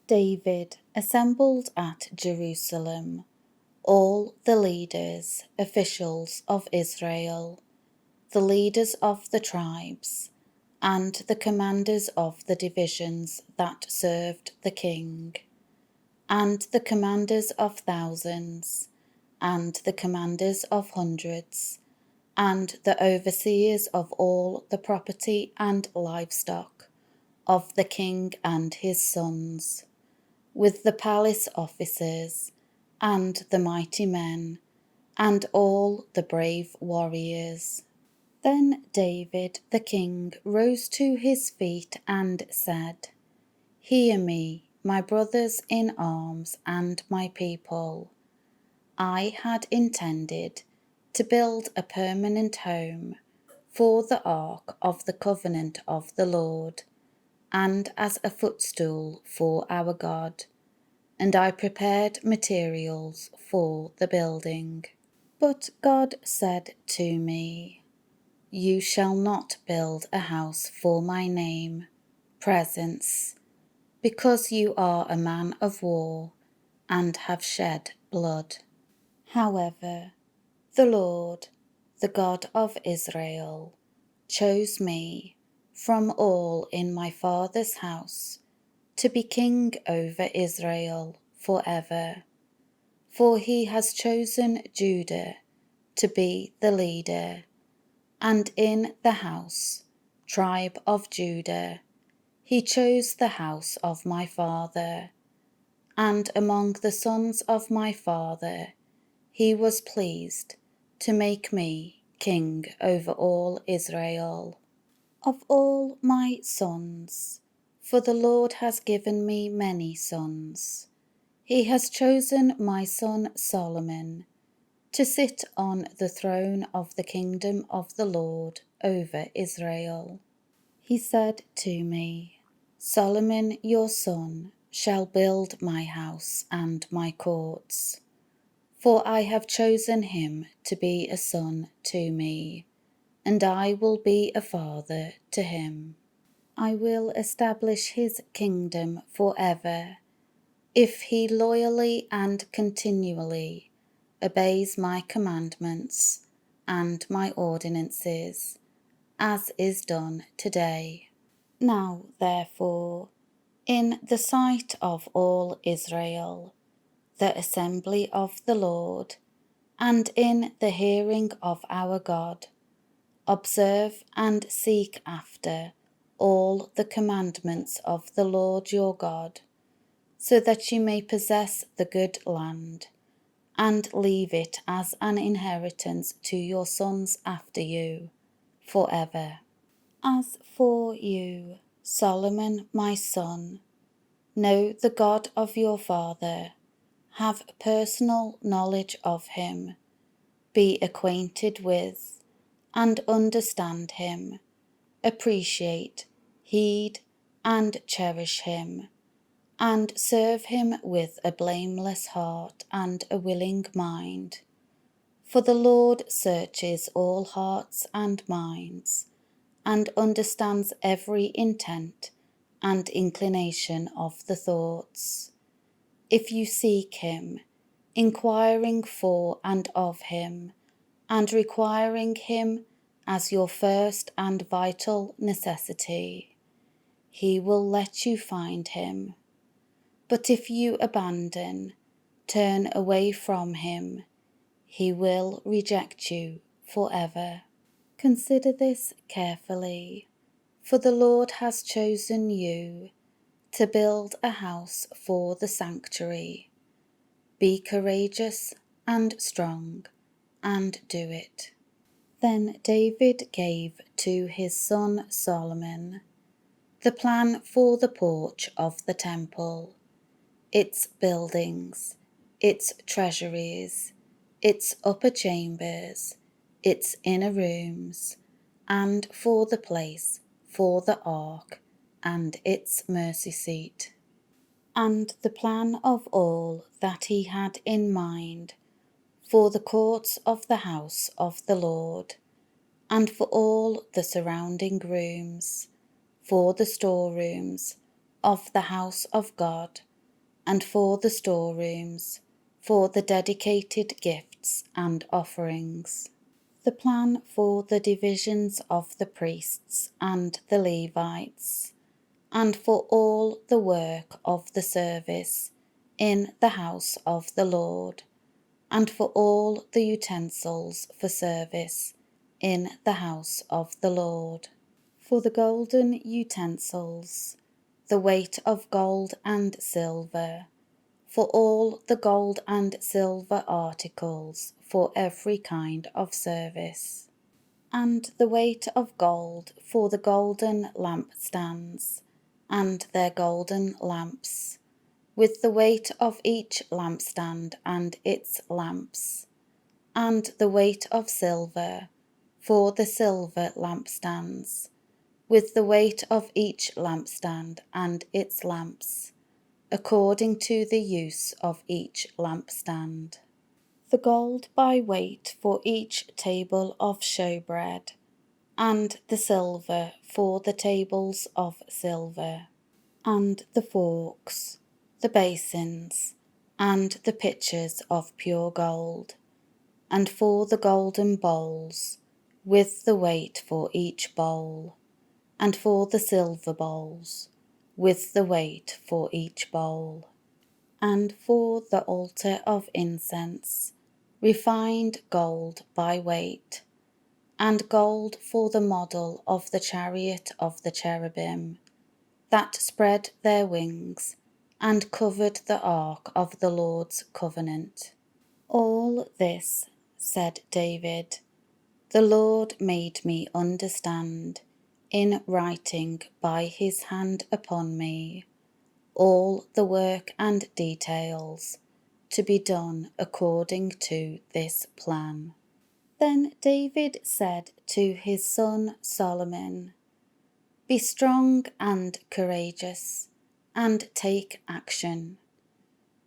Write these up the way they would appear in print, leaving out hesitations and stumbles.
David assembled at Jerusalem all the leaders, officials of Israel, the leaders of the tribes, and the commanders of the divisions that served the king, and the commanders of thousands, and the commanders of hundreds, and the overseers of all the property and livestock of the king and his sons, with the palace officers, and the mighty men, and all the brave warriors. Then David the king rose to his feet and said, "Hear me, my brothers in arms and my people. I had intended to build a permanent home for the ark of the covenant of the Lord, and as a footstool for our God, and I prepared materials for the building. But God said to me, 'You shall not build a house for my name, presence, because you are a man of war and have shed blood.' However, the Lord, the God of Israel, chose me from all in my father's house to be king over Israel forever. For he has chosen Judah to be the leader, and in the house, tribe of Judah, he chose the house of my father, and among the sons of my father he was pleased to make me king over all Israel. Of all my sons, for the Lord has given me many sons, he has chosen my son Solomon to sit on the throne of the kingdom of the Lord over Israel. He said to me, 'Solomon your son shall build my house and my courts, for I have chosen him to be a son to me, and I will be a father to him. I will establish his kingdom forever, if he loyally and continually obeys my commandments and my ordinances, as is done today.' Now, therefore, in the sight of all Israel, the assembly of the Lord, and in the hearing of our God, observe and seek after all the commandments of the Lord your God, so that you may possess the good land, and leave it as an inheritance to your sons after you, forever. As for you, Solomon my son, know the God of your father, have personal knowledge of him, be acquainted with, and understand him, appreciate, heed, and cherish him, and serve him with a blameless heart and a willing mind. For the Lord searches all hearts and minds, and understands every intent and inclination of the thoughts. If you seek him, inquiring for and of him, and requiring him as your first and vital necessity, he will let you find him. But if you abandon, turn away from him, he will reject you forever. Consider this carefully, for the Lord has chosen you to build a house for the sanctuary. Be courageous and strong, and do it." Then David gave to his son Solomon the plan for the porch of the temple, its buildings, its treasuries, its upper chambers, its inner rooms, and for the place for the ark and its mercy seat, and the plan of all that he had in mind for the courts of the house of the Lord, and for all the surrounding rooms, for the storerooms of the house of God, and for the storerooms, for the dedicated gifts and offerings. The plan for the divisions of the priests and the Levites, and for all the work of the service in the house of the Lord, and for all the utensils for service in the house of the Lord. For the golden utensils, the weight of gold and silver, for all the gold and silver articles for every kind of service, and the weight of gold for the golden lampstands and their golden lamps, with the weight of each lampstand and its lamps, and the weight of silver for the silver lampstands, with the weight of each lampstand and its lamps, according to the use of each lampstand. The gold by weight for each table of showbread, and the silver for the tables of silver, and the forks, the basins, and the pitchers of pure gold, and for the golden bowls, with the weight for each bowl, and for the silver bowls, with the weight for each bowl, and for the altar of incense, refined gold by weight, and gold for the model of the chariot of the cherubim, that spread their wings, and covered the ark of the Lord's covenant. All this, said David, the Lord made me understand in writing by his hand upon me, all the work and details to be done according to this plan. Then David said to his son Solomon, be strong and courageous, and take action.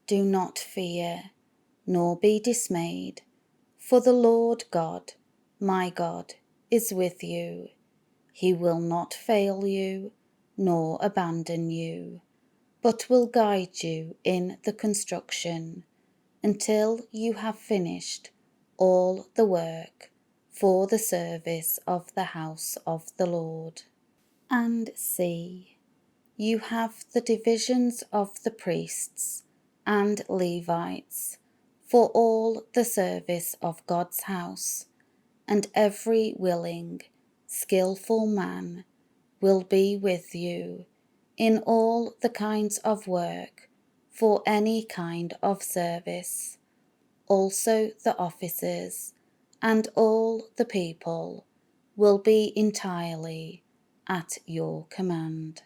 Do not fear, nor be dismayed, for the Lord God, my God, is with you. He will not fail you, nor abandon you, but will guide you in the construction until you have finished all the work for the service of the house of the Lord. And see, you have the divisions of the priests and Levites for all the service of God's house, and every willing, skillful man will be with you in all the kinds of work for any kind of service. Also the officers and all the people will be entirely at your command.